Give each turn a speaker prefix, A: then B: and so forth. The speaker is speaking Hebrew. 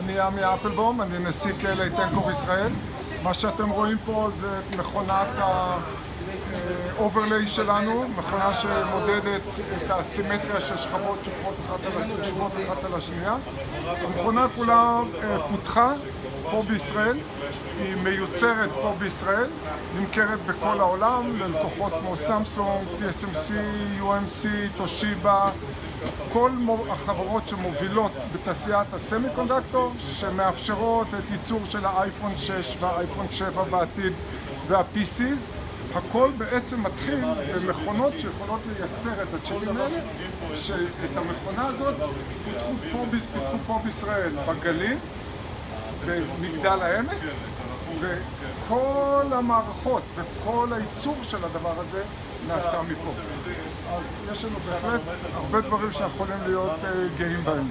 A: אני עמי אפלבום, אני נשיא KLA טנקור ישראל. מה שאתם רואים פה זה מכונת ה-overlay שלנו, מכונה שמודדת את הסימטריה של שכבות שיושבות אחת על השנייה. המכונה כולה פותחה פה בישראל, היא מיוצרת פה בישראל, נמכרת בכל העולם ללקוחות כמו סמסונג, TSMC, UMC, טושיבה, כל החברות שמובילות בתעשיית הסמי-קונדקטור, שמאפשרות את ייצור של האייפון 6 והאייפון 7 בעתיד וה-PCs. הכל בעצם מתחיל במכונות שיכולות לייצר את הצ'יפים האלה, שאת המכונה הזאת פיתחו פה בישראל, בגליל, במגדל העמק, וכל המערכות וכל הייצור של הדבר הזה נעשה מפה. אז יש לנו בהחלט הרבה דברים שאנחנו יכולים להיות גאים בהם.